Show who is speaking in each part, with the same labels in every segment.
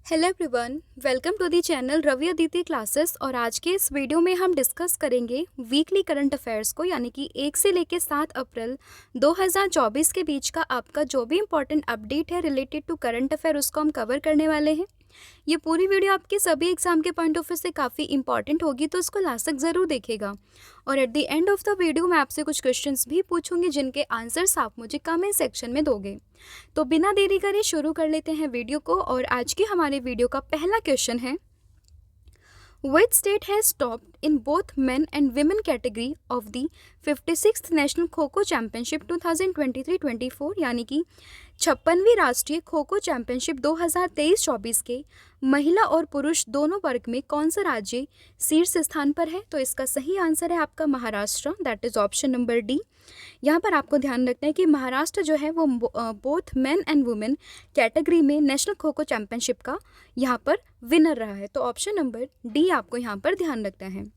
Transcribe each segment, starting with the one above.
Speaker 1: Hello everyone, welcome to the channel Ravi Aditi classes. और आज के इस वीडियो में हम डिस्कस करेंगे वीकली करंट अफेयर्स को, यानी कि 1 से लेकर 7 अप्रैल 2024 के बीच का आपका जो भी इंपॉर्टेंट अपडेट है रिलेटेड टू करंट अफेयर उसको हम कवर करने वाले हैं। ये पूरी वीडियो आपके सभी एग्जाम के पॉइंट ऑफ व्यू से काफ़ी इंपॉर्टेंट होगी, तो इसको लास्ट तक ज़रूर देखेगा। और eight the end of the video मैं आपसे कुछ क्वेश्चंस भी पूछूंगी जिनके आंसर्स आप मुझे कमेंट सेक्शन में दोगे। तो बिना देरी करे शुरू कर लेते हैं वीडियो को। और आज की हमारे वीडियो का पहला क्वेश्चन है, Which state has topped in both men and women category of the 56th National Kho-Kho Championship 2023-24, यानी कि 56वीं राष्ट्रीय खो खो चैंपियनशिप 2023-24 के महिला और पुरुष दोनों वर्ग में कौन सा राज्य शीर्ष स्थान पर है? तो इसका सही आंसर है आपका Maharashtra, that is option number D. यहाँ पर आपको ध्यान रखना है कि महाराष्ट्र जो है वो both men and women category में नेशनल खो खो चैंपियनशिप का यहाँ पर विनर रहा है। तो ऑप्शन नंबर डी आपको यहाँ पर ध्यान रखना है।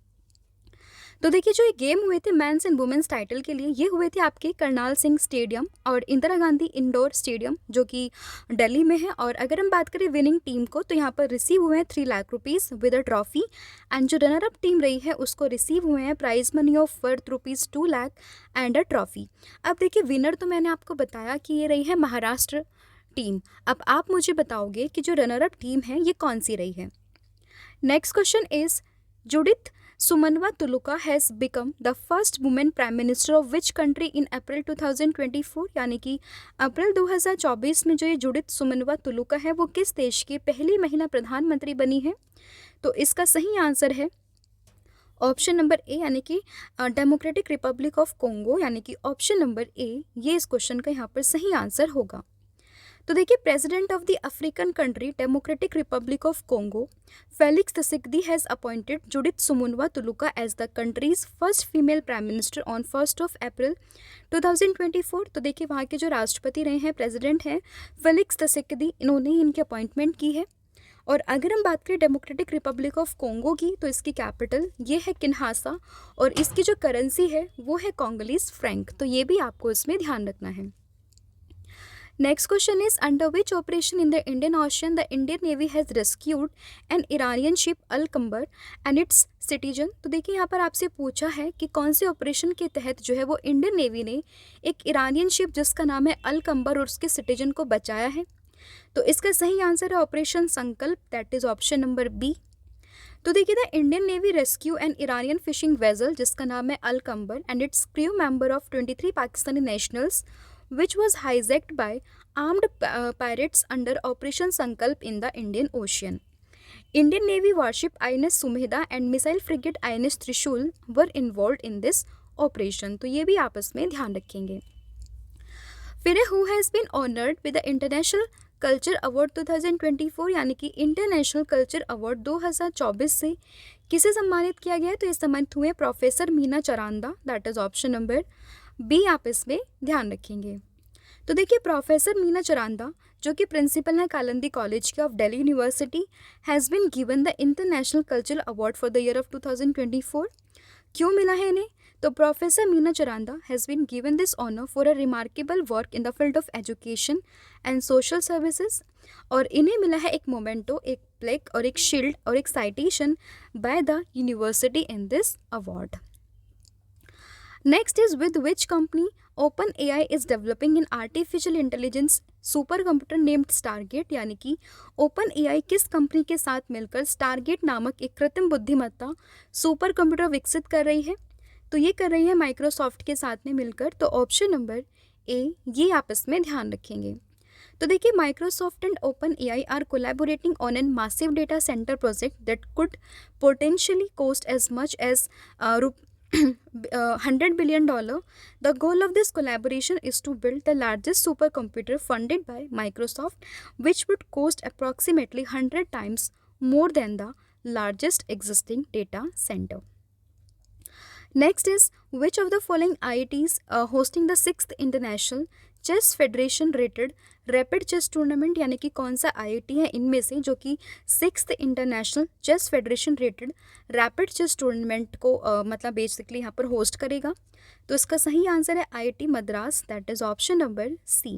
Speaker 1: तो देखिए, जो ये गेम हुए थे मेंस एंड वुमेन्स टाइटल के लिए, ये हुए थे आपके करनाल सिंह स्टेडियम और इंदिरा गांधी इंडोर स्टेडियम जो कि दिल्ली में है। और अगर हम बात करें विनिंग टीम को, तो यहाँ पर रिसीव हुए हैं 3 lakh rupees with a trophy. And जो रनर अप टीम रही है उसको रिसीव हुए हैं prize money of worth rupees 2 lakh and a trophy. अब देखिए, विनर तो मैंने आपको बताया कि ये रही है महाराष्ट्र टीम। अब आप मुझे बताओगे कि जो रनर अप टीम है ये कौन सी रही है। Next question is, Judith Suminwa Tuluka has become the first women prime minister of which country in April 2024, यानी कि अप्रैल 2024 में जो ये जुडिथ सुमनवा तुलुका है वो किस देश की पहली महिला प्रधानमंत्री बनी है? तो इसका सही आंसर है ऑप्शन नंबर ए, यानी कि डेमोक्रेटिक रिपब्लिक ऑफ कोंगो, यानी कि ऑप्शन नंबर ए ये इस क्वेश्चन का यहाँ पर सही आंसर होगा। तो देखिए, president of the African country Democratic Republic of Congo Felix Tshisekedi has appointed Judith Suminwa Tuluka as the country's first female prime minister on 1 April 2024। तो देखिए, वहाँ के जो राष्ट्रपति रहे हैं, प्रेसिडेंट हैं फेलिक्स त्सिसेदी, इन्होंने ही इनकी अपॉइंटमेंट की है। और अगर हम बात करें डेमोक्रेटिक रिपब्लिक ऑफ कोंगो की, तो इसकी कैपिटल ये है किन्हासा और इसकी जो करेंसी है वो है कोंगोलीज फ्रैंक। तो ये भी आपको इसमें ध्यान रखना है। Next question is, under which operation in the Indian Ocean the Indian Navy has rescued an Iranian ship Al-Qamar and its citizen? तो देखिए, यहाँ पर आपसे पूछा है कि कौन से ऑपरेशन के तहत जो है वो इंडियन नेवी ने एक ईरानियन शिप जिसका नाम है अल कंबर और उसके सिटीजन को बचाया है। तो इसका सही आंसर है operation Sankalp, that is option number B. तो देखिए, the Indian navy rescue an Iranian fishing vessel जिसका नाम है Al Kambar and its crew member of 23 Pakistani nationals which was hijacked by armed pirates under Operation Sankalp in the Indian Ocean. Indian Navy warship INS Sumedha and missile frigate INS Trishul were involved in this operation. तो ये भी आपस में ध्यान रखेंगे। फिर who has been honored with the International Culture Award 2024, यानी कि इंटरनेशनल कल्चर अवार्ड 2024 से किसे सम्मानित किया गया है? तो ये सम्मानित हुए professor Meena Charanda, that is option number B, आप इसमें ध्यान रखेंगे। तो देखिए, प्रोफेसर मीना चरांदा जो कि प्रिंसिपल है कालंदी कॉलेज के of Delhi University has been given the international cultural award for the year of 2024। क्यों मिला है इन्हें? तो professor Meena Charanda has been given this honour for a remarkable work in the field of education and social services. और इन्हें मिला है एक मोमेंटो, एक प्लेक और एक शील्ड और एक citation by the university in this award. Next is, with which company OpenAI is developing an artificial intelligence supercomputer named Stargate, यानी कि OpenAI किस कंपनी के साथ मिलकर Stargate नामक एक कृत्रिम बुद्धिमत्ता सुपर कंप्यूटर विकसित कर रही है? तो ये कर रही है माइक्रोसॉफ्ट के साथ में मिलकर। तो ऑप्शन नंबर ए ये आप इसमें ध्यान रखेंगे। तो देखिए, Microsoft and OpenAI are collaborating on an massive data center project that could potentially cost as much as $100 billion. The goal of this collaboration is to build the largest supercomputer funded by Microsoft, which would cost approximately 100 times more than the largest existing data center. Next is, which of the following IITs hosting the 6th International chess federation rated rapid chess tournament, यानी कि कौन सा IIT है इनमें से जो कि 6th international chess federation rated rapid chess tournament को मतलब बेसिकली यहाँ पर होस्ट करेगा? तो इसका सही आंसर है IIT Madras, that is option number C.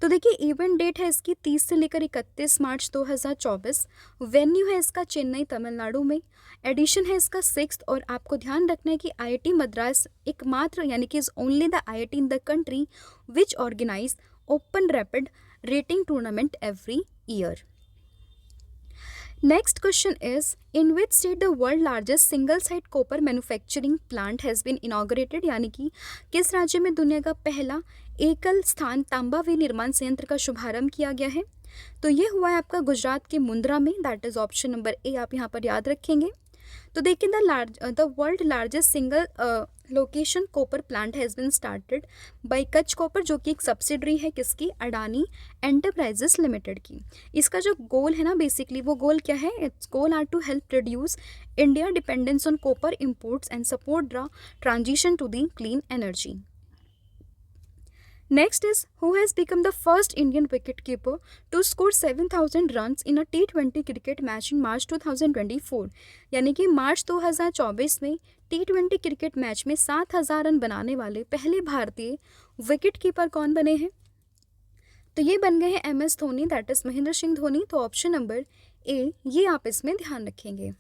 Speaker 1: तो देखिए इवेंट डेट है इसकी 30 से लेकर 31 मार्च 2024। वेन्यू है इसका चेन्नई तमिलनाडु में। एडिशन है इसका 6th। और आपको ध्यान रखना है कि आईआईटी मद्रास एकमात्र यानी कि is only the IIT in the country which organize open rapid rating tournament every year. Next question is, in which state the world largest single site copper manufacturing plant has been inaugurated, यानी कि किस राज्य में दुनिया का पहला एकल स्थान तांबा विनिर्माण संयंत्र का शुभारंभ किया गया है? तो ये हुआ है आपका गुजरात के मुंद्रा में। That is option number A, आप यहाँ पर याद रखेंगे। तो देखिए the world largest single location copper plant has been started by Kutch copper, जो कि एक सब्सिडरी है किसकी, अडानी एंटरप्राइजेस लिमिटेड की। इसका जो गोल है ना, बेसिकली वो गोल क्या है, it's goal are to help reduce India dependence on copper imports and support the transition to the clean energy. Next is, who has become the first Indian wicketkeeper to score 7,000 runs in a T20 cricket match in March 2024? यानी कि मार्च 2024 में T20 cricket match में 7,000 run बनाने वाले पहले भारतीय wicket keeper कौन बने हैं? तो ये बन गए हैं MS Dhoni, that is Mahendra Singh Dhoni. तो ऑप्शन नंबर ए, ये आप इसमें ध्यान रखेंगे।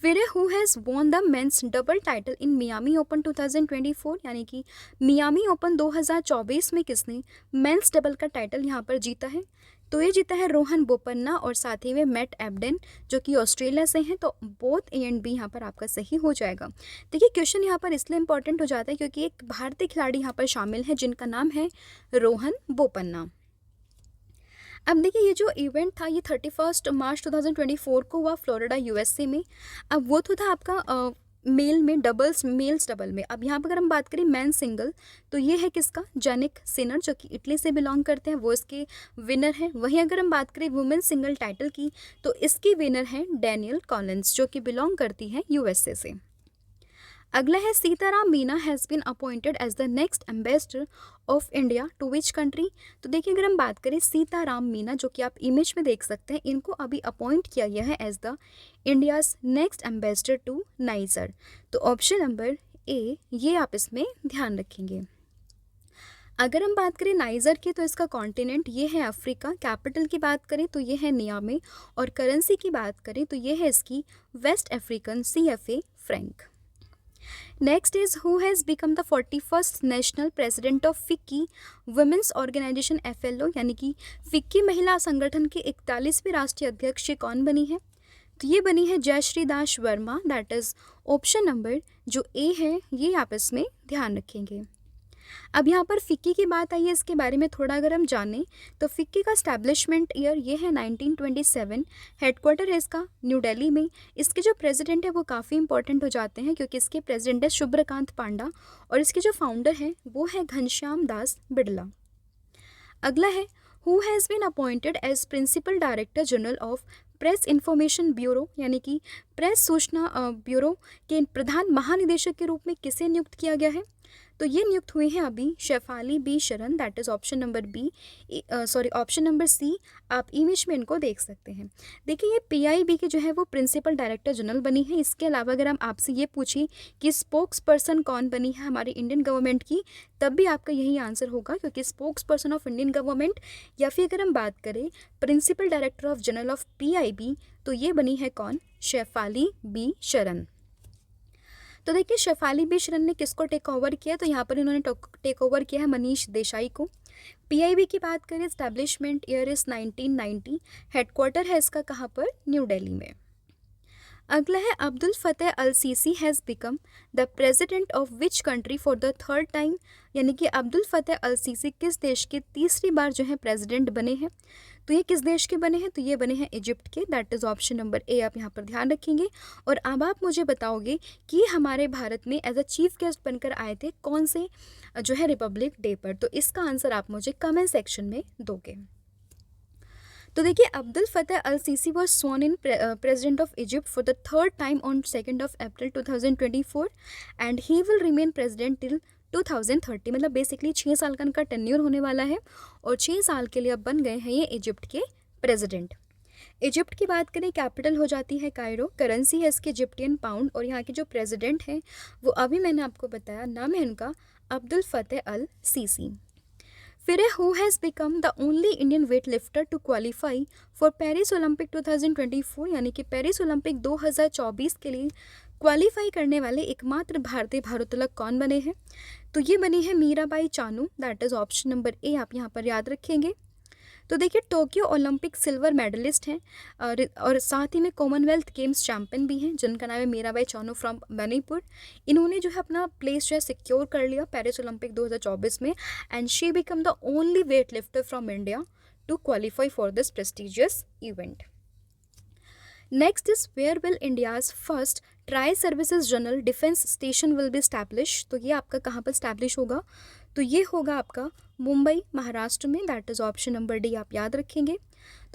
Speaker 1: फिर है, who has won the men's double title in Miami open 2024, यानी कि मियामी ओपन 2024 में किसने मेंस डबल का टाइटल यहाँ पर जीता है? तो ये जीता है रोहन बोपन्ना और साथ ही में मैट एबडेन, जो कि ऑस्ट्रेलिया से हैं। तो बोथ ए एंड बी यहाँ पर आपका सही हो जाएगा। देखिए क्वेश्चन यहाँ पर इसलिए इंपॉर्टेंट हो जाता है क्योंकि एक भारतीय खिलाड़ी यहाँ पर शामिल है जिनका नाम है रोहन बोपन्ना। अब देखिए ये जो इवेंट था ये 31 मार्च 2024 को हुआ फ्लोरिडा USA में। अब वो तो था आपका मेल में मेल्स डबल में। अब यहाँ पर अगर हम बात करें मैन सिंगल, तो ये है किसका, जैनिक सिनर, जो कि इटली से बिलोंग करते हैं, वो इसके विनर हैं। वहीं अगर हम बात करें वुमेन सिंगल टाइटल की, तो इसकी विनर हैं डैनियल कॉलिंस, जो कि बिलोंग करती हैं USA से। अगला है, Sitaram Meena has been appointed as the next ambassador of India to which country? तो देखिए अगर हम बात करें सीताराम मीना, जो कि आप इमेज में देख सकते हैं, इनको अभी अपॉइंट किया गया है as the India's next ambassador to Niger. तो ऑप्शन नंबर ए, ये आप इसमें ध्यान रखेंगे। अगर हम बात करें नाइजर की, तो इसका कॉन्टिनेंट ये है अफ्रीका। कैपिटल की बात करें तो ये है नियामे, और करेंसी की बात करें तो ये है इसकी west African CFA franc. Next is, who has become the 41st national president of FICCI women's organization FLO, यानी कि फिक्की महिला संगठन के 41वीं राष्ट्रीय अध्यक्ष कौन बनी है? तो ये बनी है Jayashree Das Verma. That is option number जो ए है, ये आप इसमें ध्यान रखेंगे। अब यहाँ पर फिक्की की बात आई है, इसके बारे में थोड़ा अगर हम जानें तो फिक्की का स्टैब्लिशमेंट ईयर ये है 1927। हेडक्वार्टर है इसका न्यू दिल्ली में। इसके जो प्रेसिडेंट है वो काफ़ी इंपॉर्टेंट हो जाते हैं क्योंकि इसके प्रेसिडेंट है शुभ्रकांत पांडा, और इसके जो फाउंडर हैं वो है घनश्याम दास बिड़ला। अगला है, who has been appointed as principal director general of press information bureau, यानी कि प्रेस सूचना ब्यूरो के प्रधान महानिदेशक के रूप में किसे नियुक्त किया गया है? तो ये नियुक्त हुए हैं अभी Shefali B Sharan. That is option number B, option number C, आप इमेज में इनको देख सकते हैं। देखिए ये PIB के जो है वो प्रिंसिपल डायरेक्टर जनरल बनी है। इसके अलावा अगर हम आपसे ये पूछें कि स्पोक्स पर्सन कौन बनी है हमारी इंडियन गवर्नमेंट की, तब भी आपका यही आंसर होगा, क्योंकि spokes person of Indian government, या फिर अगर हम बात करें principal director of general of PIB, तो ये बनी है कौन, शेफाली बी शरण। तो देखिए शेफाली बी शरण ने किसको टेक ओवर किया? तो यहाँ पर इन्होंने टेक ओवर किया है मनीष देसाई को। PIB की बात करें, एस्टैब्लिशमेंट ईयर इज 1990। हेडक्वार्टर है इसका कहाँ पर, न्यू दिल्ली में। अगला है, Abdel Fattah al Sisi has become the president of which country for the third time, यानी कि अब्दुल फतेह अल सीसी किस देश के तीसरी बार जो है प्रेसिडेंट बने हैं? तो ये किस देश के बने हैं? तो ये बने हैं इजिप्ट के। That is option number A, आप यहाँ पर ध्यान रखेंगे। और अब आप मुझे बताओगे कि हमारे भारत में एज अ चीफ गेस्ट बनकर आए थे कौन से जो है रिपब्लिक डे पर? तो इसका आंसर आप मुझे कमेंट सेक्शन में दोगे। तो देखिए Abdel Fattah al Sisi was sworn in president of Egypt for the third time on 2 April 2024 and he will remain president till 2030। मतलब बेसिकली 6 साल का इनका टेन्योर होने वाला है और 6 साल के लिए अब बन गए हैं ये इजिप्ट के प्रेसिडेंट। इजिप्ट की बात करें, कैपिटल हो जाती है कायरो, करेंसी है इसकी इजिप्टियन पाउंड, और यहाँ के जो प्रेसिडेंट हैं वो अभी मैंने आपको बताया, नाम है इनका अब्दुल फतेह अल सीसी। फिर है who has become the only Indian weight lifter to qualify for Paris Olympic 2024, यानी कि पेरिस ओलंपिक 2024 के लिए क्वालिफाई करने वाले एकमात्र भारतीय भारोत्तोलक कौन बने हैं? तो ये बनी है Mirabai Chanu, that is option number A आप यहाँ पर याद रखेंगे। तो देखिए टोक्यो ओलंपिक सिल्वर मेडलिस्ट हैं और साथ ही में कॉमनवेल्थ गेम्स चैंपियन भी हैं, जिनका नाम है मीराबाई चानू फ्रॉम मणिपुर। इन्होंने जो है अपना प्लेस जो है सिक्योर कर लिया पेरिस ओलंपिक 2024 में, and she become the only weight lifter from India to qualify for this prestigious event. Next is where will India's first tri services general defence station will be establish. तो ये आपका कहाँ पर establish होगा? तो ये होगा आपका मुंबई महाराष्ट्र में, that is option number D आप याद रखेंगे।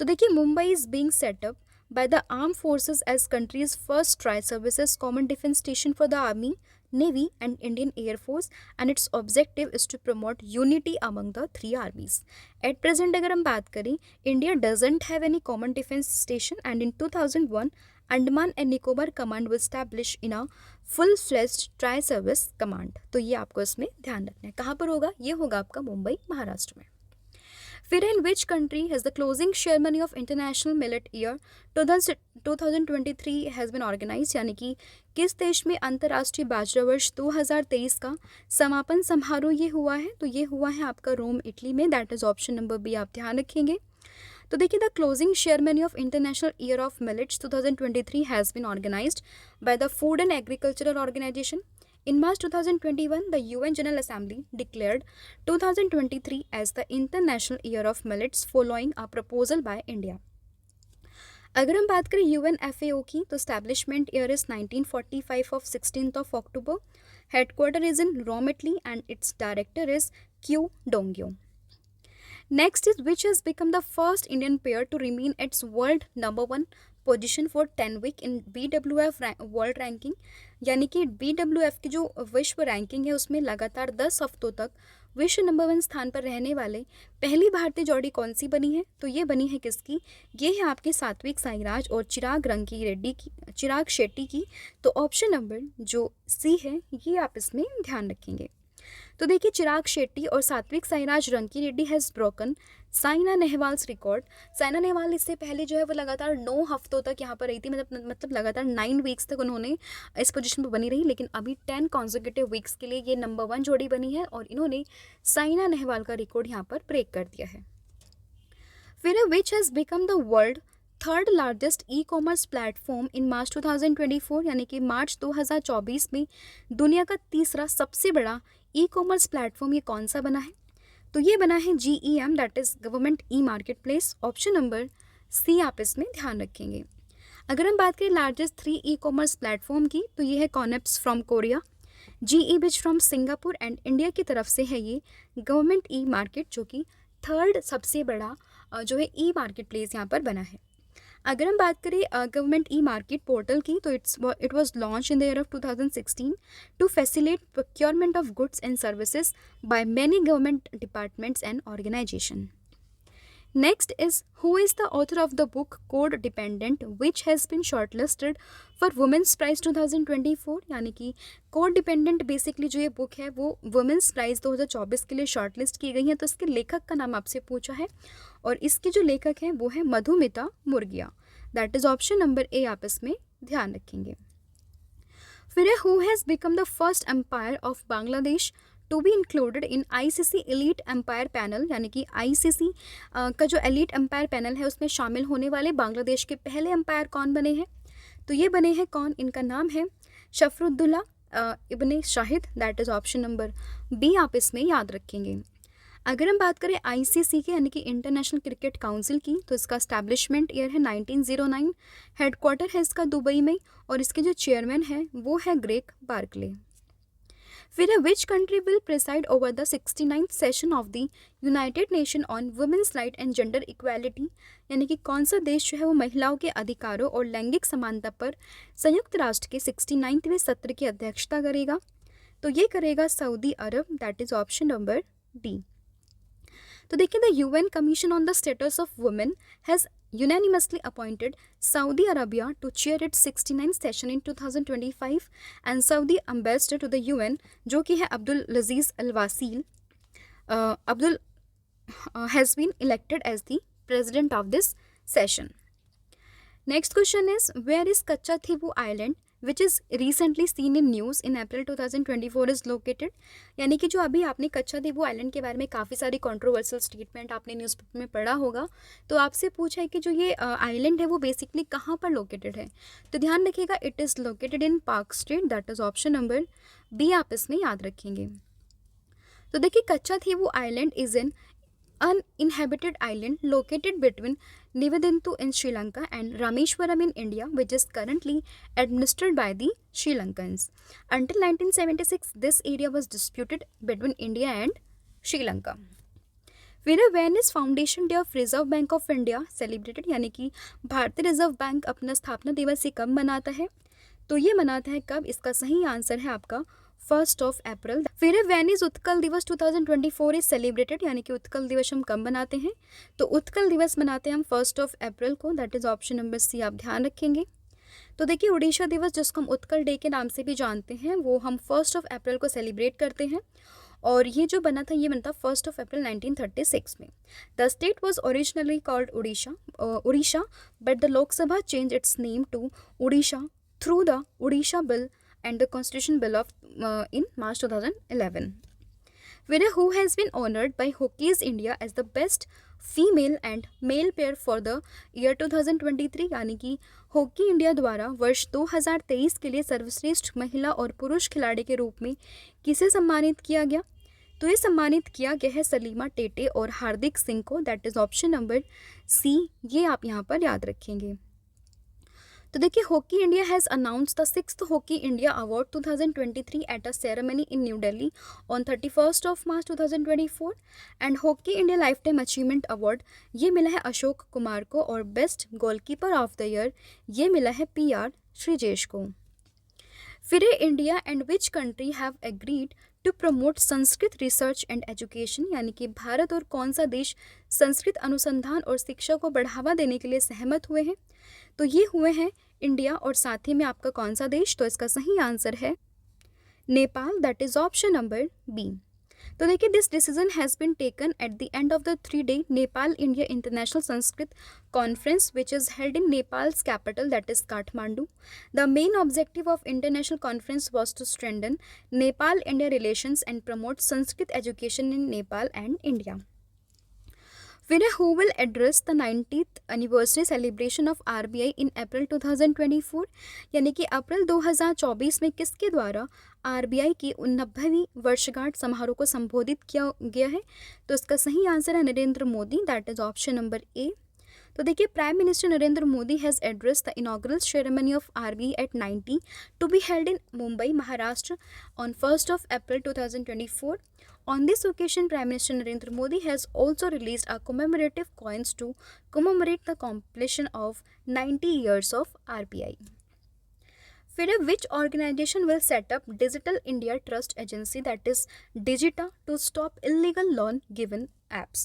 Speaker 1: तो देखिए Mumbai is being setup by the arm forces as countries first tri services common defence station for the army, Navy and Indian Air Force, and its objective is to promote unity among the three armies. At present अगर हम बात करें, India doesn't have any common defense station, and in 2001 Andaman and Nicobar command was established in a full-fledged tri-service command. तो ये आपको इसमें ध्यान रखना है। कहाँ पर होगा? ये होगा आपका मुंबई महाराष्ट्र में। फिर in which country has the closing ceremony of international millet year 2023 has been organise, यानी कि किस देश में अंतर्राष्ट्रीय बाजरा वर्ष 2023 का समापन समारोह ये हुआ है? तो ये हुआ है आपका रोम इटली में, that is option number B आप ध्यान रखेंगे। तो देखिए the closing ceremony of international year of millets 2023 has been organized by the food and agricultural organization. In March 2021, the UN General Assembly declared 2023 as the International Year of Millets following a proposal by India. अगर हम बात करें UNFAO की, तो establishment year is 1945 of 16th of October. Headquarter is in Rome, Italy, and its director is Q Dongyo. Next is which has become the first Indian pair to remain its world number 1 position for 10 week in BWF world ranking, यानी कि BWF की जो विश्व ranking है उसमें लगातार 10 हफ्तों तक विश्व नंबर 1 स्थान पर रहने वाले पहली भारतीय जोड़ी कौन सी बनी है? तो ये बनी है किसकी? ये है आपके सात्विक साईराज और चिराग शेट्टी की। तो ऑप्शन नंबर जो सी है ये आप इसमें ध्यान रखेंगे। तो देखिए चिराग शेट्टी और Satwik Sairaj Rankireddy has broken Saina Nehwal's record. Saina Nehwal इससे पहले जो है वो लगातार 9 हफ्तों तक यहाँ पर रही थी, मतलब लगातार 9 वीक्स तक उन्होंने इस पोजीशन पर बनी रही, लेकिन अभी 10 कॉन्जिक्यूटिव वीक्स के लिए ये नंबर 1 जोड़ी बनी है और इन्होंने साइना नेहवाल का रिकॉर्ड यहाँ पर ब्रेक कर दिया है। फिर which has become the world third largest e commerce platform in March 2024, यानी कि मार्च 2024 में दुनिया का तीसरा सबसे बड़ा ई कॉमर्स प्लेटफॉर्म ये कौन सा बना है? तो ये बना है GEM, that is government e market place. Option number C आप इसमें ध्यान रखेंगे। अगर हम बात करें लार्जेस्ट 3 ई कॉमर्स प्लेटफॉर्म की, तो ये है KONEPS from Korea, GEBIZ from Singapore, and India की तरफ से है ये गवर्नमेंट ई मार्केट, जो कि थर्ड सबसे बड़ा जो है ई मार्केट प्लेस यहाँ पर बना है। अगर हम बात करें गवर्नमेंट ई मार्केट पोर्टल की, तो it was launch in the year of 2016 to facilitate procurement of goods and services by many government departments and organization. Next is who is the author of the book code dependent which has been shortlisted for women's prize 2024, यानी कि code dependent basically जो ये book है वो women's prize 2024 के लिए shortlist की गई है। तो इसके लेखक का नाम आपसे पूछा है और इसके जो लेखक हैं वो है Madhumita Murgia, that is option number A आप इसमें ध्यान रखेंगे। फिर who has become the first umpire of Bangladesh to be included in ICC elite umpire panel, यानी कि ICC का जो एलीट एम्पायर पैनल है उसमें शामिल होने वाले बांग्लादेश के पहले एम्पायर कौन बने हैं? तो ये बने हैं कौन? इनका नाम है Sharfuddoula Ibne Shahid, that is option number B आप इसमें याद रखेंगे। अगर हम बात करें ICC के, यानी कि इंटरनेशनल क्रिकेट काउंसिल की, तो इसका स्टैब्लिशमेंट ईयर है 1909, हेडक्वार्टर है इसका दुबई में और इसके जो चेयरमैन हैं वो है ग्रेग बार्कले। फिर which country will preside over the 69th session of the united nation on women's right and gender equality, यानी कि कौन सा देश जो है वो महिलाओं के अधिकारों और लैंगिक समानता पर संयुक्त राष्ट्र के 69वें सत्र की अध्यक्षता करेगा? तो ये करेगा Saudi Arab, that is option number D. तो देखिए the UN commission on the status of women has unanimously appointed Saudi Arabia to chair its 69th session in 2025 and Saudi ambassador to the UN जो कि है अब्दुल लजीज अल वासील has been elected as the president of this session. Next question is, where is Kachatibu Island which is recently seen in news in April 2024 is located? यानी कि जो अभी आपने कच्चादीबू island के बारे में काफ़ी सारी कंट्रोवर्शियल स्टेटमेंट आपने न्यूज़पेपर में पढ़ा होगा, तो आपसे पूछा है कि जो ये आइलैंड है वो बेसिकली कहाँ पर लोकेटेड है। तो ध्यान रखिएगा, it is located in Palk Strait, that is option number B आप इसमें याद रखेंगे। तो देखिए, Katchatheevu island is an uninhabited island located between Nivedintu in Sri Lanka and Rameshwaram in India, which is currently administered by the Sri Lankans. Until 1976, this area was disputed between India and Sri Lanka. फिर when is foundation day of reserve Bank of India celebrated, यानी कि भारतीय reserve bank अपना स्थापना दिवस ये कब मनाता है? तो ये मनाता है कब? इसका सही आंसर है आपका 1 अप्रैल। फिर व्हेन इज उत्कल दिवस 2024 इज सेलिब्रेटेड, यानी कि उत्कल दिवस हम कब मनाते हैं? तो उत्कल दिवस मनाते हैं हम 1 अप्रैल को, that is option number C आप ध्यान रखेंगे। तो देखिए, उड़ीसा दिवस जिसको हम उत्कल डे के नाम से भी जानते हैं, वो हम 1 अप्रैल को सेलिब्रेट करते हैं, और ये जो बना था ये बनता 1 अप्रैल 1936 में। The state was originally called Orissa, but the Lok Sabha change its name to Odisha through the Odisha bill and the Constitution Bill of in March 2011. Winner who has been honored by Hockey's India as the best female and male pair for the year 2023, यानी कि hockey India द्वारा वर्ष 2023 के लिए सर्वश्रेष्ठ महिला और पुरुष खिलाड़ी के रूप में किसे सम्मानित किया गया? तो ये सम्मानित किया गया है सलीमा टेटे और हार्दिक सिंह को, that is option number C, ये आप यहाँ पर याद रखेंगे। तो देखिए, hockey India has announced the 6th hockey India award 2023 at a ceremony in New Delhi on 31 March 2024, and hockey India life time achievement award ये मिला है अशोक कुमार को, और best goalkeeper of the year ये मिला है PR श्रीजेश को। फिर India and which country have agreed to promote Sanskrit research and education, यानी कि भारत और कौन सा देश संस्कृत अनुसंधान और शिक्षा को बढ़ावा देने के लिए सहमत हुए हैं? तो ये हुए हैं इंडिया और साथ ही में आपका कौन सा देश? तो इसका सही आंसर है Nepal, that is option number B. तो देखिए, this decision has been taken at the end of the 3-day Nepal India international Sanskrit conference which is held in Nepal's capital, that is Kathmandu. The main objective of international conference was to strengthen Nepal India relations and promote Sanskrit education in Nepal and India. Winner who will address the 90th anniversary celebration of RBI in April 2024, यानी कि अप्रैल 2024 में किसके द्वारा RBI की 90वीं वर्षगांठ समारोह को संबोधित किया गया है? तो इसका सही आंसर है Narendra Modi, that is option number A. तो देखिए, prime minister Narendra Modi has address the inaugural ceremony of RBI at 90 to be held in Mumbai, Maharashtra on 1 April 2024. On this occasion, Prime Minister Narendra Modi has also released a commemorative coins to commemorate the completion of 90 years of RBI. फिर which organization will set up Digital India Trust Agency, that is Digita, to stop illegal loan given apps,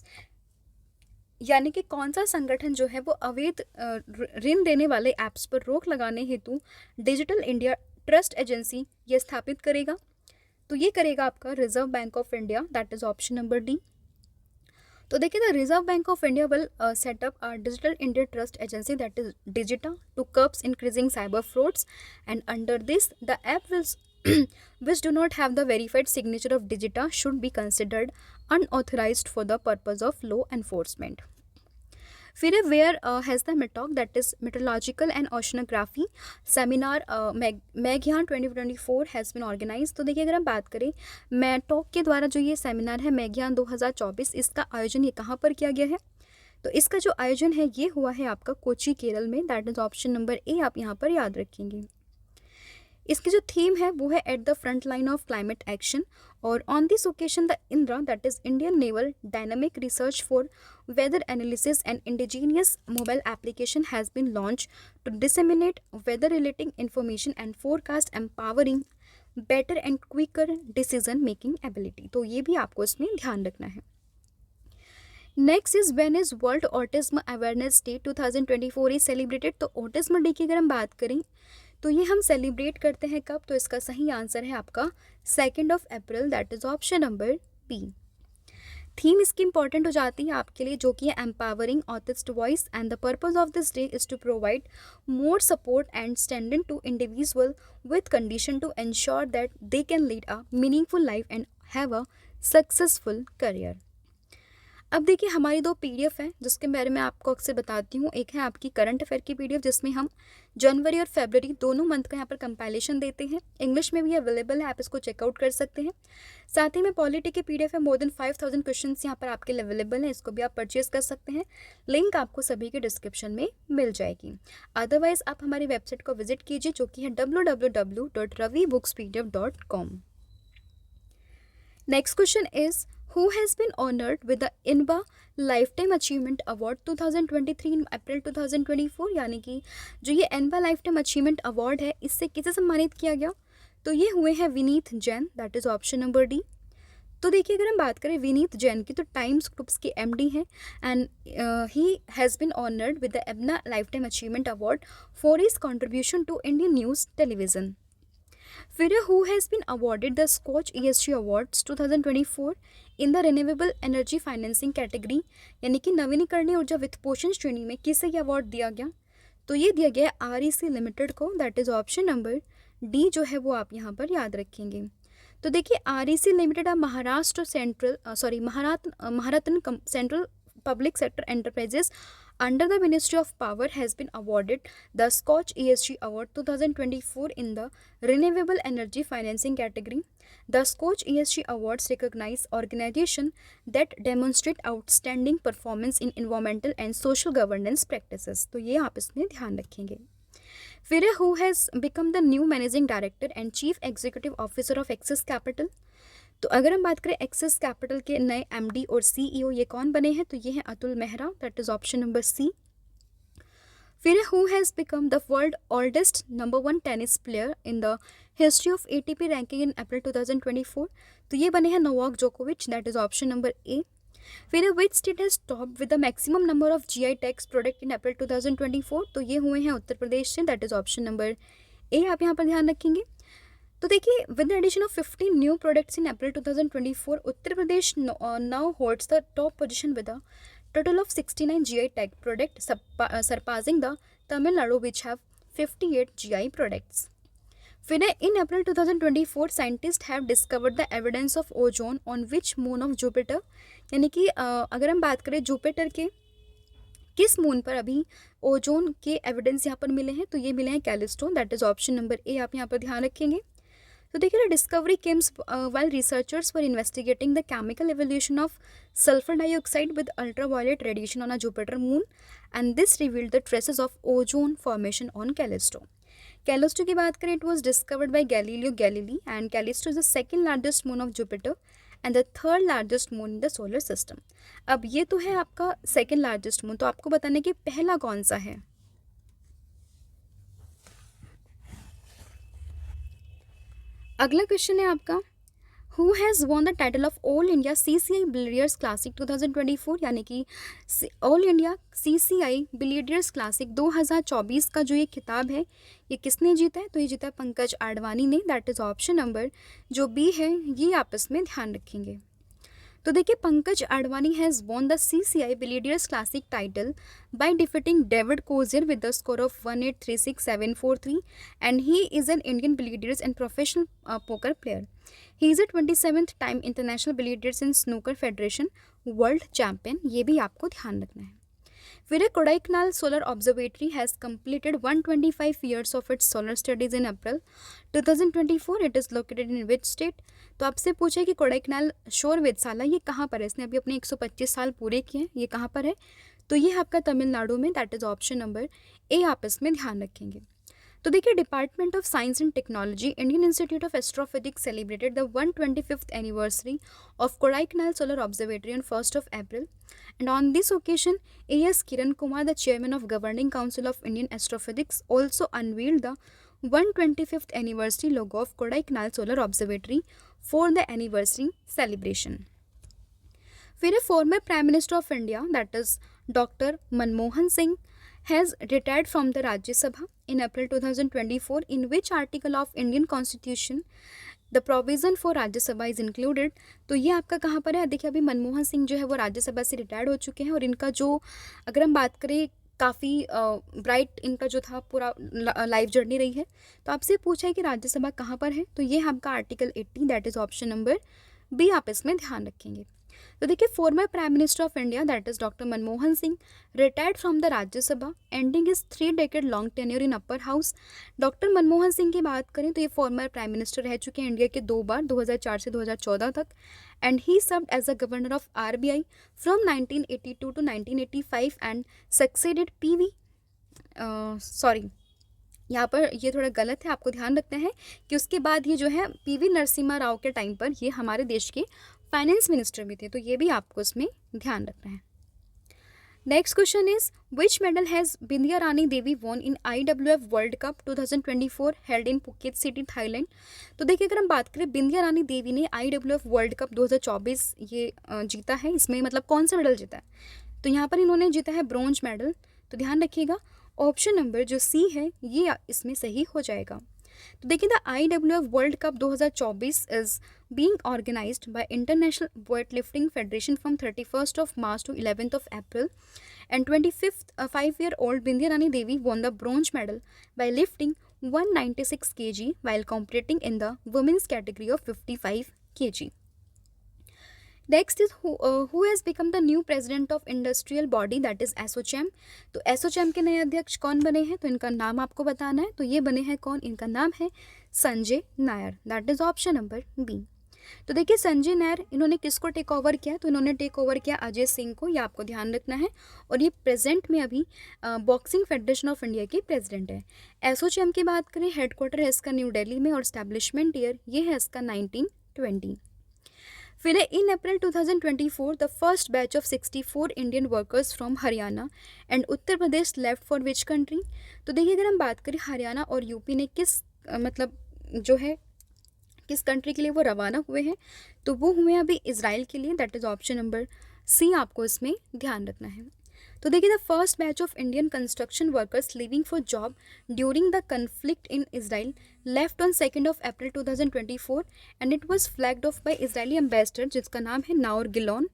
Speaker 1: यानी कि कौन सा संगठन जो है वो अवैध ऋण देने वाले ऐप्स पर रोक लगाने हेतु डिजिटल इंडिया ट्रस्ट एजेंसी ये स्थापित करेगा? तो ये करेगा आपका Reserve Bank of India, that is option number D. तो देखिए, the Reserve Bank of India will set up a digital India trust agency, that is DIGITA, to curbs increasing cyber frauds, and under this the app will which do not have the verified signature of Digita should be considered unauthorized for the purpose of law enforcement. फिर where has the METOC, that is Meteorological and Oceanography seminar मेघयान 2024 has been organized. तो देखिए, अगर हम बात करें METOC के द्वारा जो ये सेमिनार है मेघयान 2024, इसका आयोजन ये कहाँ पर किया गया है? तो इसका जो आयोजन है ये हुआ है आपका कोची, केरल में, that is option number A आप यहाँ पर याद रखेंगे। इसकी जो थीम है वो है at the front line of climate action, और on this occasion the INDRA, that is Indian naval dynamic research for weather analysis and indigenous mobile application has been launch to disseminate weather relating information and forecast empowering better and quicker decision making ability. तो ये भी आपको इसमें ध्यान रखना है। Next is when is world autism awareness day 2024 is celebrated. तो autism day की अगर हम बात करें तो ये हम सेलिब्रेट करते हैं कब? तो इसका सही आंसर है आपका 2 April, that is option number B. Theme इसकी इंपॉर्टेंट हो जाती है आपके लिए, जो कि है empowering autistic voice, and the purpose of this day is to provide more support and standing to individual with condition to ensure that they can lead a meaningful life and have a successful career. अब देखिए हमारी दो PDF हैं जिसके बारे में आपको अक्सर बताती हूँ। एक है आपकी करंट अफेयर की पीडीएफ जिसमें हम जनवरी और फरवरी दोनों मंथ का यहाँ पर कंपाइलेशन देते हैं, इंग्लिश में भी अवेलेबल है, आप इसको चेकआउट कर सकते हैं। साथ ही में पॉलिटी की पीडीएफ है, मोर देन 5000 क्वेश्चन यहाँ पर आपके लिए अवेलेबल है, इसको भी आप परचेज कर सकते हैं। लिंक आपको सभी के डिस्क्रिप्शन में मिल जाएगी। अदरवाइज आप हमारी वेबसाइट को विजिट कीजिए जो कि है www.ravibookspdf.com। Next question is who has been honored with the INBA Lifetime Achievement Award 2023 in April 2024, यानी कि जो ये INBA Lifetime Achievement Award है इससे किसे सम्मानित किया गया, तो ये हुए हैं Vineet Jain, that is option number D. तो देखिए अगर हम बात करें विनीत जैन की तो टाइम्स ग्रुप्स के एमडी हैं and he has been honoured with the INBA Lifetime Achievement Award for his contribution to Indian news television. फिर who has been awarded the Skoch ESG awards 2024 in the renewable energy financing category, यानी कि नवीनीकरणीय ऊर्जा वित्तपोषण श्रेणी में किसे ये award दिया गया, तो ये दिया गया REC लिमिटेड को, that is option number D जो है वो आप यहाँ पर याद रखेंगे। तो देखिए REC लिमिटेड आप Maharashtra central Maharatna central public sector enterprises under the Ministry of Power has been awarded the Scotch ESG Award 2024 in the Renewable Energy Financing category. The Scotch ESG Awards recognize organizations that demonstrate outstanding performance in environmental and social governance practices. तो ये आप इसमें ध्यान रखेंगे। फिर who has become the new managing director and chief executive officer of Axis Capital? तो अगर हम बात करें एक्सिस कैपिटल के नए MD और CEO ये कौन बने हैं, तो ये हैं Atul Mehra, that is option number C. फिर who has become the world oldest number 1 tennis player in the history of ATP ranking in April 2024, तो ये बने हैं नोवाक जोकोविच, that is option number A. फिर which state has top with the maximum number of GI tags product in April 2024, तो ये हुए हैं उत्तर प्रदेश से, that is option number A, आप यहाँ पर ध्यान रखेंगे। तो देखिए with the addition of 15 new products in April 2024, Uttar Pradesh now holds the top position with a total of 69 GI tag product, surpassing the Tamil Nadu which have 58 GI products. फिर in April 2024 scientist have discovered the evidence of ozone on which moon of Jupiter, यानी कि अगर हम बात करें Jupiter के किस moon पर अभी ओजोन के एविडेंस यहाँ पर मिले हैं, तो ये मिले हैं Callisto, that is option number A, आप यहाँ पर ध्यान रखेंगे। तो देखिए discovery Kemps while researchers were investigating the chemical evolution of sulfur dioxide with ultraviolet radiation on a Jupiter moon, and this revealed the traces of ozone formation on Callisto. Callisto की बात करें, it was discovered by Galileo Galilei, and Callisto is the second largest moon of Jupiter and the third largest moon in the solar system. अब ये तो है आपका second largest moon, तो आपको बताना कि पहला कौन सा है। अगला क्वेश्चन है आपका who has won the title of all India CCI billiards classic 2024, यानी कि all India CCI billiards classic 2024 का जो ये खिताब है ये किसने जीता है, तो ये जीता है पंकज आडवाणी ने, दैट इज ऑप्शन नंबर जो बी है, ये आप इसमें ध्यान रखेंगे। तो देखिए Pankaj Advani has won the CCI billiards classic title by defeating David Causier with the score of 1836743 and he is an Indian billiards and professional poker player. He is a 27th time international billiards and snooker federation world champion, ये भी आपको ध्यान रखना है। फिर Kodaikanal solar observatory has completed 125 years of its solar studies in April 2024. It is located in which state? तो आपसे पूछा है कि कोडाईकनाल शोर वेधशाला ये कहाँ पर है, इसने अभी अपने 125 साल पूरे किए हैं, ये कहाँ पर है, तो ये आपका तमिलनाडु में, that is option number A, आप इसमें ध्यान रखेंगे। तो देखिए department of science and technology Indian institute of astrophysics celebrated the 125th anniversary of Kodaikanal solar observatory on 1st of April, and on this occasion A.S. Kiran Kumar, the chairman of governing council of Indian Astrophysics, also unveiled the 125th anniversary logo of Kodaikanal Solar Observatory for the anniversary celebration. फिर former Prime Minister of India, that is Dr. Manmohan Singh, has retired from the Rajya Sabha in April 2024, in which article of Indian Constitution the provision for Rajya Sabha is included. तो ये आपका कहाँ पर है? देखिए अभी मनमोहन सिंह जो है वो राज्यसभा से रिटायर्ड हो चुके हैं और इनका जो अगर हम बात करें काफ़ी ब्राइट इनका जो था पूरा लाइफ जर्नी रही है। तो आपसे पूछा है कि राज्यसभा कहाँ पर है, तो ये आपका article 80 that is option number B आप इसमें ध्यान रखेंगे। तो देखिए former prime minister of India that is doctor Manmohan Singh retired from the Rajya Sabha ending is 3 decade long tenure in upper house. Doctor Manmohan Singh की बात करें तो ये फॉर्मर प्राइम मिनिस्टर रह चुके हैं इंडिया के 2 बार, 2004 से 2014 तक, and he served as a governor of RBI from 1982 to 1985 and succeeded PV sorry यहाँ पर ये थोड़ा गलत है, आपको ध्यान रखना है कि उसके बाद ये जो है पीवी नरसिम्हा राव के टाइम पर ये हमारे देश के फाइनेंस मिनिस्टर भी थे, तो ये भी आपको इसमें ध्यान रखना है। Next question is which medal has Bindiya Rani Devi von in IWF world cup 2024 held in pocket city Thailand. तो देखिए अगर हम बात करें बिंदिया रानी देवी ने IWF वर्ल्ड कप 2024 ये जीता है, इसमें मतलब कौन सा मेडल जीता है? तो यहाँ पर इन्होंने जीता है ब्रॉन्ज मेडल। तो ध्यान रखिएगा ऑप्शन नंबर जो सी है ये इसमें सही हो जाएगा। तो देखिए the IWF world cup 2024 is being organized by international weightlifting federation from 31st of March to 11th of April, and 25th 5-year-old Bindya Rani Devi won the bronze medal by lifting 196 kg while competing in the women's category of 55 kg. Next is who has become the new president of industrial body that is ASSOCHAM। तो ASSOCHAM के नए अध्यक्ष कौन बने हैं? तो इनका नाम आपको बताना है। तो ये बने हैं कौन? इनका नाम है Sanjay Nair, that is option number B. तो देखिए संजय नायर इन्होंने किसको टेक ओवर किया? तो इन्होंने टेक ओवर किया अजय सिंह को, ये आपको ध्यान रखना है। और ये प्रेजेंट में अभी बॉक्सिंग फेडरेशन ऑफ इंडिया के प्रेसिडेंट है। एसोचैम की बात करें हेडक्वार्टर है इसका न्यू दिल्ली में और स्टैब्लिशमेंट ईयर ये है इसका 1920। फिर in April 2024 the first batch of 64 Indian workers from Haryana and Uttar Pradesh left for which country. तो देखिए अगर हम बात करें हरियाणा और यूपी ने किस मतलब जो है किस कंट्री के लिए वो रवाना हुए हैं, तो वो हुए अभी इजराइल के लिए, that is option number C आपको इसमें ध्यान रखना है। तो देखिए the first batch of Indian construction workers living for job during the conflict in Israel left on 2 April 2024 and it was flagged off by Israeli ambassador जिसका नाम है Naor Gilon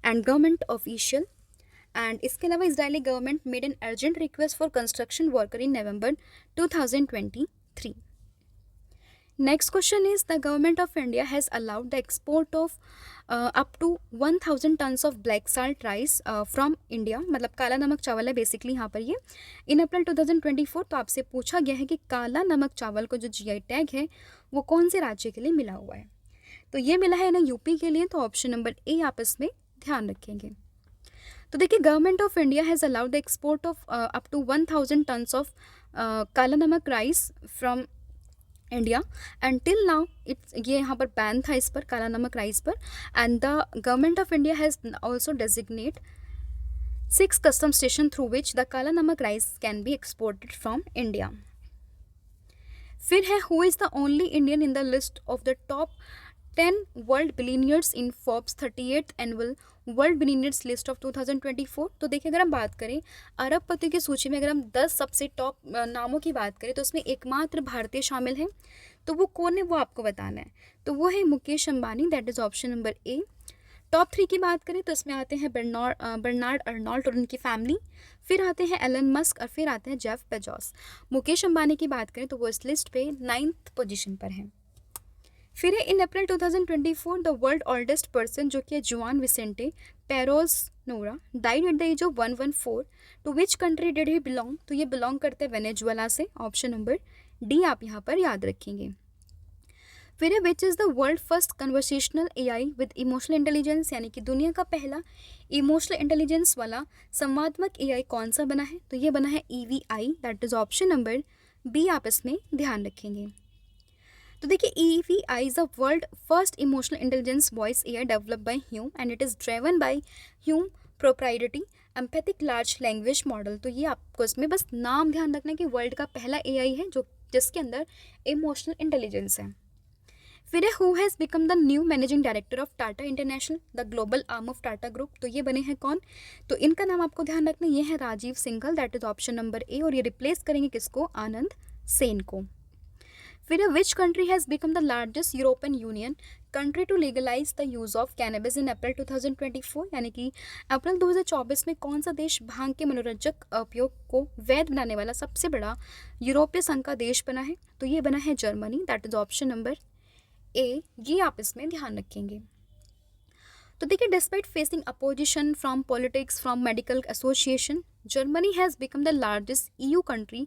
Speaker 1: and government official. And इसके अलावा Israeli government made an urgent request for construction worker in November 2023। Next question is the government of India has allowed the export of up to 1000 tons of black salt rice from India, मतलब काला नमक चावल है basically यहाँ पर ये इन April 2024। तो आपसे पूछा गया है कि काला नमक चावल को जो GI टैग है वो कौन से राज्य के लिए मिला हुआ है? तो ये मिला है ना यूपी के लिए, तो ऑप्शन नंबर ए आप इसमें ध्यान रखेंगे। तो देखिए government of India has allowed the export of up to 1000 tons of Kala Namak rice from India and till now it's ये यहाँ पर बैन था इस पर काला नमक राइस पर। And the government of India has also designate 6 custom station through which the काला Namak rice can be exported from India. फिर है who is the only Indian in the list of the top 10 world billionaires in Forbes 38th annual world billionaires list of 2024। तो देखिए अगर हम बात करें अरबपतियों की सूची में अगर हम 10 सबसे टॉप नामों की बात करें तो उसमें एकमात्र भारतीय शामिल है। तो वो कौन है वो आपको बताना है। तो वो है Mukesh Ambani, that is option number A. Top 3 की बात करें तो इसमें आते हैं बर्नार्ड अर्नोल्ट और उनकी फैमिली, फिर आते हैं एलन मस्क और फिर आते हैं जेफ बेजोस। मुकेश अंबानी की बात करें तो वो इस लिस्ट पे 9th पोजीशन पर है। फिर है in April 2024 the world oldest person जो कि है Juan Vicente Perez Mora died at the age of 114। To which country did he belong? तो ये बिलोंग करते हैं वेनेजुएला से, ऑप्शन नंबर डी आप यहाँ पर याद रखेंगे। फिर है which is the world first conversational AI with emotional intelligence, यानी कि दुनिया का पहला इमोशनल इंटेलिजेंस वाला संवादात्मक AI कौन सा बना है? तो ये बना है EVI, that is option number B आप इसमें ध्यान रखेंगे। तो देखिए EVI is the world first emotional intelligence voice AI developed by Hume and it is driven by Hume proprietary empathic large language model। तो ये आपको इसमें बस नाम ध्यान रखना है कि वर्ल्ड का पहला AI है जो जिसके अंदर इमोशनल इंटेलिजेंस है। फिर है who has become the new managing director of Tata international the global arm of Tata group. तो ये बने हैं कौन? तो इनका नाम आपको ध्यान रखना ये है Rajiv Singhal, that is option number A, और ये रिप्लेस करेंगे किसको? आनंद सेन को। फिर which country has become the largest European Union country to legalise the use of cannabis in April 2024, यानी कि अप्रैल 2024 में कौन सा देश भांग के मनोरंजक उपयोग को वैध बनाने वाला सबसे बड़ा यूरोपीय संघ का देश बना है? तो ये बना है Germany, that is option number A. ये आप इसमें ध्यान रखेंगे। तो देखिए, despite facing opposition from politics, from medical association, Germany has become the largest EU country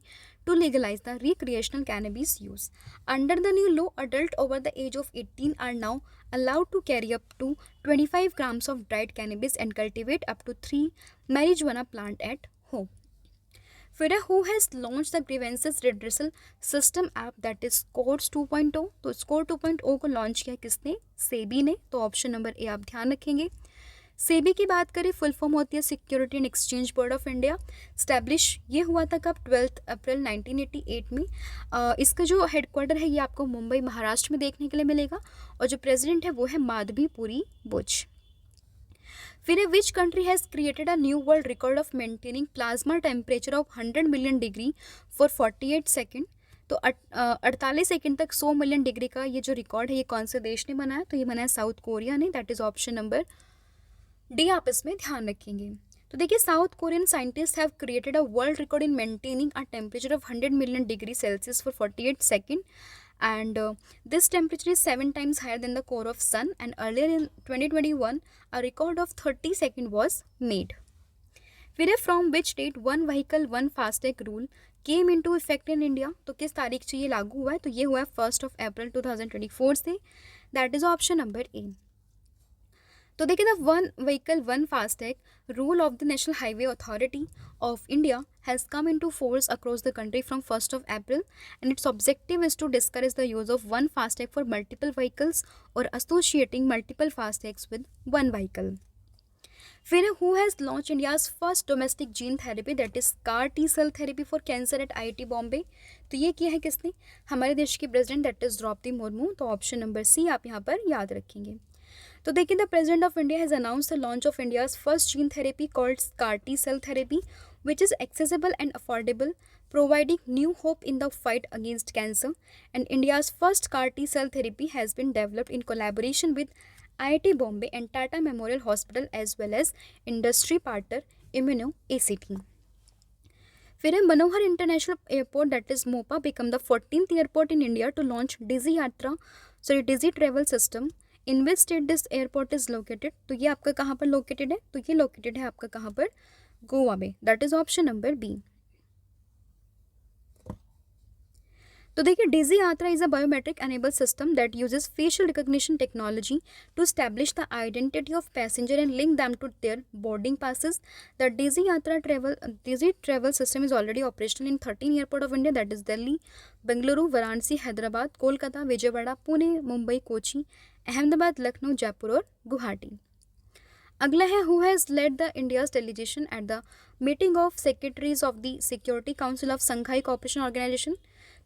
Speaker 1: to legalize the recreational cannabis use. Under the new law, adults over the age of 18 are now allowed to carry up to 25 grams of dried cannabis and cultivate up to 3 marijuana plant at home. फिर who has launched the grievances redressal system app that is Scores 2.0? तो Score 2.0 को launch किया किसने? सेबी ने। तो option number A आप ध्यान रखेंगे। सेबी की बात करें, फुल फॉर्म होती है security and exchange board of India. Establish ये हुआ था कब? 12 अप्रैल 1988 में। इसका जो हेडक्वार्टर है ये आपको मुंबई महाराष्ट्र में देखने के लिए मिलेगा और जो प्रेसिडेंट है वो है माधवीपुरी बुच। फिर which country has created a new world record of maintaining plasma temperature of 100 million degree for 48 second? तो 48 सेकेंड तक 100 मिलियन डिग्री का ये जो रिकॉर्ड है ये कौन से देश ने बनाया? तो ये बनाया साउथ कोरिया ने, that is option number D आप इसमें ध्यान रखेंगे। तो देखिए, south Korean scientist have created a world record in maintaining a temperature of 100 million degree Celsius for 48 second and this temperature is 7 times higher than the core of sun, and earlier in 2021 a record of 30 seconds was made. फिर from which date one vehicle one FASTag rule came into effect in India? तो किस तारीख से ये लागू हुआ है? तो ये हुआ है 1 अप्रैल 2024 से, that is option number A. तो देखिए, the one vehicle one FASTag rule of the national highway authority of India has come into force across the country from 1 April and its objective is to discourage the use of one FASTag for multiple vehicles और associating multiple FASTags with one vehicle. फिर who has launch India's first domestic gene therapy that is CAR T cell therapy for cancer at IIT Bombay? तो ये किया है किसने? हमारे देश की president that is Droupadi Murmu. तो ऑप्शन नंबर सी आप यहाँ पर याद रखेंगे। तो देखिए, the president of India has announce the launch of India's first gene therapy called CAR T cell therapy which is accessible and affordable, providing new hope in the fight against cancer, and India's first CAR T cell therapy has been developed in collaboration with IIT Bombay and Tata Memorial Hospital as well as industry partner ImmunoACT. फिर Manohar international airport that is Mopa become the 14th airport in India to launch Digi travel system. In which state this airport is located? तो ये आपका कहाँ पर located है? तो ये located है आपका कहाँ पर? गोवा में, that is option number B. तो देखिए, Digi Yatra is a biometric enable system that uses facial recognition technology to establish the identity of passenger and link them to their boarding passes. The digi travel system is already operational in 13 airport of India that is Delhi, Bengaluru, Varanasi, Hyderabad, Kolkata, Vijayawada, Pune, Mumbai, Kochi, Ahmedabad, Lucknow, Jaipur और गुवाहाटी। अगला है who has led the India's delegation at the meeting of secretaries of the security council of Shanghai cooperation organisation?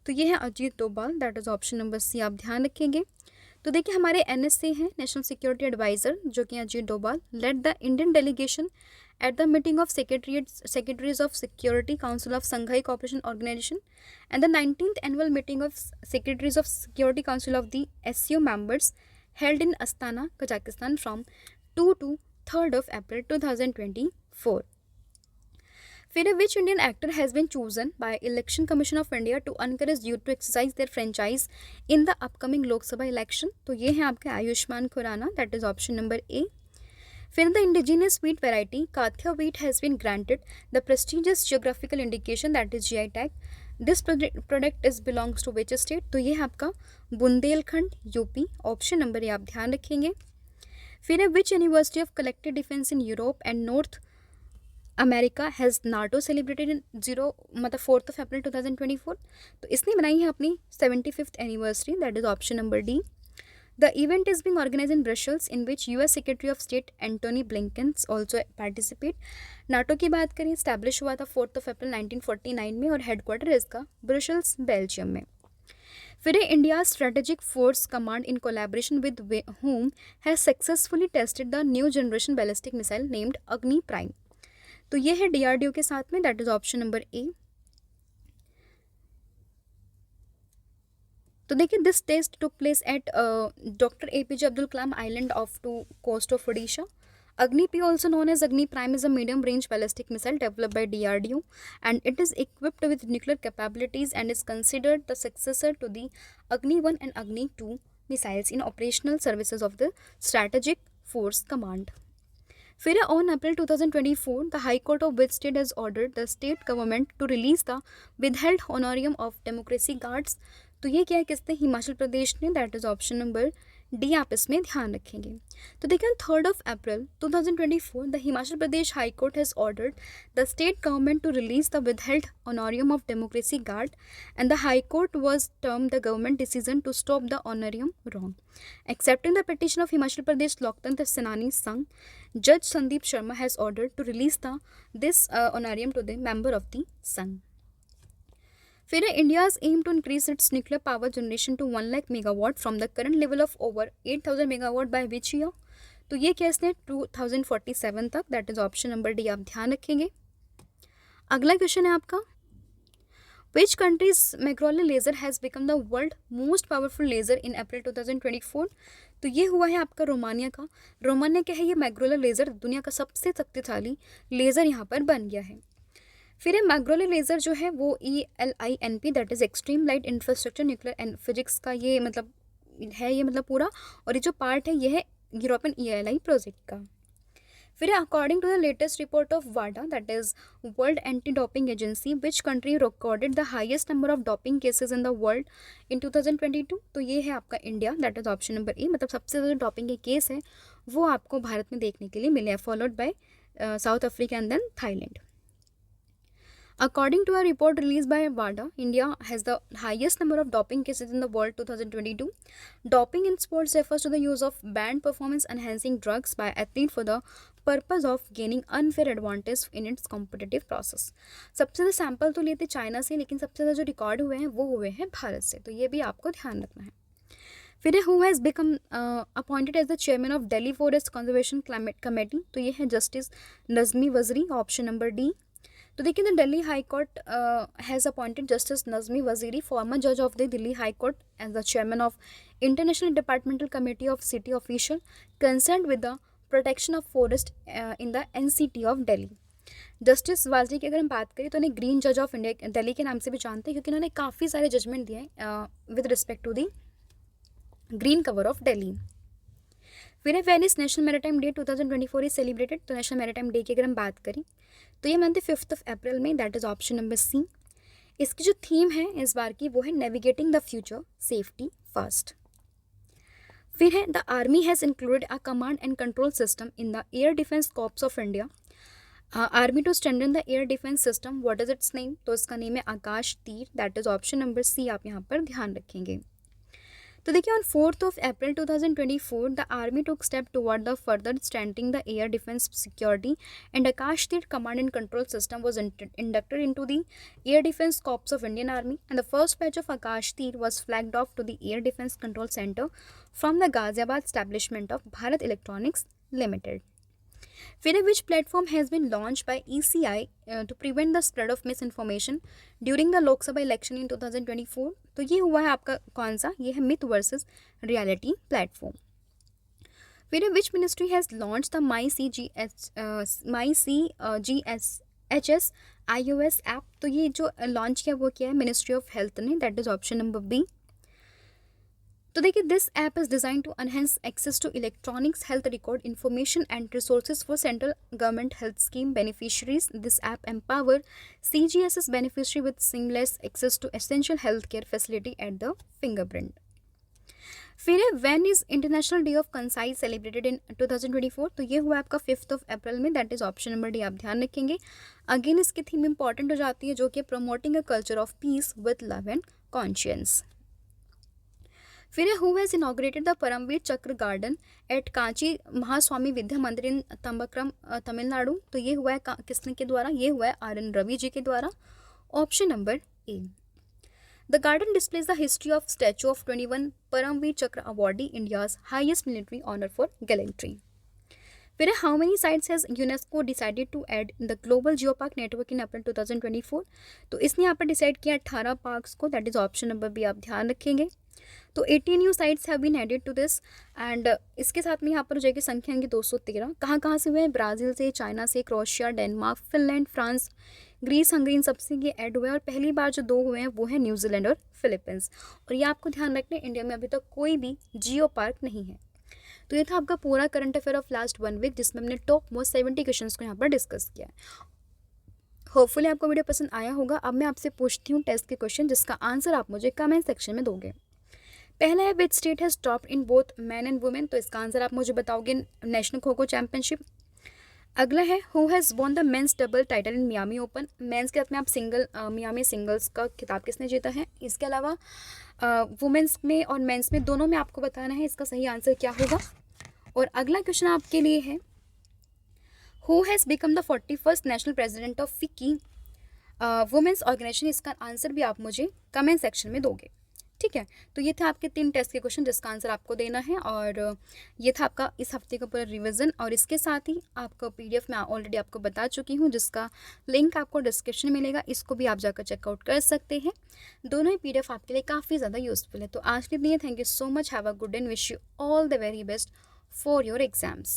Speaker 1: तो ये है Ajit Doval, that is option number C आप ध्यान रखेंगे। तो देखिए, हमारे NSA हैं नेशनल सिक्योरिटी एडवाइजर जो कि Ajit Doval led the Indian delegation at the meeting of secretaries of security council of Shanghai cooperation organisation and the 19th annual meeting of secretaries of security council of the SCO members held in Astana, Kazakhstan from 2 to 3rd of April 2024. फिर which Indian actor has been chosen by election commission of India to encourage youth to exercise their franchise in the upcoming Lok Sabha election? तो ये है आपके Ayushmann Khurrana, that is option number A. फिर the indigenous wheat variety Kathia wheat has been granted the prestigious geographical indication that is GI tag. This product is belongs to which state? तो ये है आपका Bundelkhand, UP. Option number A आप ध्यान रखेंगे। फिर which university of collective defence in Europe and north America has NATO celebrated in 4th of April 2024? तो इसने बनाई है अपनी 75th anniversary, that is option number D. The event is being organise in Brussels in which US secretary of state Antony Blinken's also participate. NATO की बात करें, establish हुआ था 4th of April 1949 में और हेडक्वार्टर इसका ब्रसेल्स, बेल्जियम में। फिर India strategic force command in collaboration with whom has successfully tested the new generation ballistic missile named Agni prime? तो ये है DRDO के साथ में, that is option number A. तो देखिए this test took place at doctor APJ Abdul Kalam island off to coast of Odisha. Agni P, also known as Agni Prime, is a medium-range ballistic missile developed by DRDO, and it is equipped with nuclear capabilities and is considered the successor to the Agni 1 and Agni 2 missiles in operational services of the Strategic Force Command. फिर on April 2024, the High Court of which state has ordered the state government to release the withheld honorarium of democracy guards. तो ये क्या है, किसने? हिमाचल प्रदेश ने. That is option number D. आप इसमें ध्यान रखेंगे. तो देखिए 3rd of April 2024, the Himachal Pradesh High Court has ordered the state government to release the withheld honorarium of democracy guard, and the High Court was termed the government decision to stop the honorarium wrong. Accepting the petition of Himachal Pradesh Loktantra Senani Sangh, Judge Sandeep Sharma has ordered to release this honorarium to the member of the Sangh. फिर India's aim to increase its nuclear power generation to 1 lakh megawatt from the current level of over 8,000 megawatt by which year? तो ये क्या इसने 2047 तक. That is option number D. आप ध्यान रखेंगे. अगला क्वेश्चन है आपका, विच कंट्रीज मैग्रोले laser has become the world most powerful laser in April 2024? तो ये हुआ है आपका रोमानिया का. रोमानिया क्या है, ये मैग्रोले लेजर दुनिया का सबसे शक्तिशाली लेजर यहाँ पर बन गया है. फिर मैग्रोले लेज़र जो है वो ELINP, that is extreme light infrastructure nuclear and physics का ये मतलब है, ये मतलब पूरा. और ये जो पार्ट है ये है यूरोपियन ELI प्रोजेक्ट का. फिर according to the latest report of वाडा, that is world anti doping agency, which country recorded the highest number of doping cases in the world in 2022? तो ये है आपका India. That is option number A. मतलब सबसे ज़्यादा doping के case है वो आपको भारत में देखने के लिए मिले हैं, followed by South Africa and then Thailand. According to a report released by WADA, India has the highest number of doping cases in the world 2022. Doping in sports refers to the use of banned performance-enhancing drugs by athletes for the purpose of gaining unfair advantage in its competitive process. सबसे ज़्यादा sample तो लेते China से, लेकिन सबसे ज़्यादा जो record हुए हैं वो हुए हैं भारत से. तो ये भी आपको ध्यान रखना है. फिर who has become appointed as the chairman of Delhi forest conservation committee? तो ये है justice Najmi Waziri, option number D. तो देखिए the Delhi high court has appointed justice Najmi Waziri, former जज of the Delhi high court, as the chairman of international departmental committee of city official concern with the protection of forest in the NCT of Delhi. Justice Waziri की अगर हम बात करें तो उन्हें green जज of India Delhi के नाम से भी जानते हैं, क्योंकि उन्होंने काफ़ी सारे जजमेंट दिए हैं with respect to the green cover of Delhi. फिर when is national maritime day 2024 is celebrated. तो नेशनल मैरीटाइम डे की अगर हम बात करें तो ये मनते 5th of April में. That is option number C. इसकी जो थीम है इस बार की वो है navigating the future safety first. फिर है the army has included a command and control system in the air defence corps of India. Army to strengthen the air defence system, what is its name? तो इसका name है Akashteer. That is option number C. आप यहाँ पर ध्यान रखेंगे. तो देखिए on 4th of April 2024 the army took step toward the further strengthening the air defence security and Akashteer command and control system was inducted into the air defence corps of Indian army, and the first batch of Akashteer was flagged off to the air defence control centre from the Ghaziabad establishment of Bharat electronics limited. फिर which platform has been launch by ECI to prevent the spread of miss information during the Lok Sabha election in 2024? तो ये हुआ है आपका कौन सा? ये है मिथ वर्सेस रियलिटी प्लेटफॉर्म. फिर which ministry has launch the MyCGHS iOS app? तो ये जो लॉन्च किया वो क्या है? मिनिस्ट्री ऑफ हेल्थ ने. That is option number B. तो देखिए this app is design to enhance access to electronics health record information and resources for central government health scheme beneficiaries. This app empower CGHS beneficiary with seamless access to essential health care facility at the fingerprint. फिर है when is international day of concise celebrated in 2024? तो ये हुआ आपका 5th of April में. That is option number D. आप ध्यान रखेंगे. अगेन इसकी थीम इंपॉर्टेंट हो जाती है, जो कि promoting a culture of peace with love and conscience. फिर who has inaugurated the Paramvir Chakra garden at Kanchi Mahaswami Vidya Mandir in तंबक्रम Tamil Nadu? तो ये हुआ है किसने के द्वारा? ये हुआ है RN रवि जी के द्वारा. Option number A. The garden displays the history of statue of 21 Paramvir Chakra awardee, India's highest military honour for gallantry. फिर how many sites has UNESCO decided to add in the global geopark network in April 2024? तो इसने यहाँ पर decide किया 18 parks को. That is option number B. आप ध्यान रखेंगे. तो 18 new sites have been added to this and इसके साथ में यहाँ पर हो जाएगी संख्या आएंगी 213। कहाँ कहाँ से हुए हैं? ब्राज़ील से, चाइना से, Croatia, Denmark, Finland, France, Greece, Hungary, इन सबसे ये ऐड हुए हैं। और पहली बार जो 2 हुए हैं वो है न्यूजीलैंड और फिलीपींस। और ये आपको ध्यान रखना है, इंडिया में अभी तक कोई भी जियो पार्क नहीं है। तो ये था आपका पूरा current affair of last 1 week, जिसमें हमने टॉप मोस्ट 70 क्वेश्चन को यहाँ पर डिस्कस किया है। होपफुली आपको वीडियो पसंद आया होगा। अब मैं आपसे पूछती हूँ टेस्ट के क्वेश्चन, जिसका आंसर आप मुझे कमेंट सेक्शन में दोगे। पहला है which state has topped in both man and women, तो इसका आंसर आप मुझे बताओगे नेशनल खो खो चैंपियनशिप। अगला है who has won the men's double title in Miami open, men's के साथ में आप सिंगल मियामी सिंगल्स का खिताब किसने जीता है। इसके अलावा वुमेंस में और मेंस में दोनों में आपको बताना है इसका सही आंसर क्या होगा। और अगला क्वेश्चन आपके लिए है who has become the 41st national president of फिकी वुमेंस ऑर्गेनाइजेशन, इसका आंसर भी आप मुझे कमेंट सेक्शन में दोगे। ठीक है, तो ये थे आपके 3 टेस्ट के क्वेश्चन जिसका आंसर आपको देना है। और ये था आपका इस हफ्ते का पूरा रिवीजन। और इसके साथ ही आपका पीडीएफ मैं ऑलरेडी आपको बता चुकी हूँ, जिसका लिंक आपको डिस्क्रिप्शन में मिलेगा। इसको भी आप जाकर चेकआउट कर सकते हैं। दोनों ही पीडीएफ आपके लिए काफ़ी ज़्यादा यूजफुल है। तो आज के लिए thank you so much, have a good and wish you all the very best for your exams.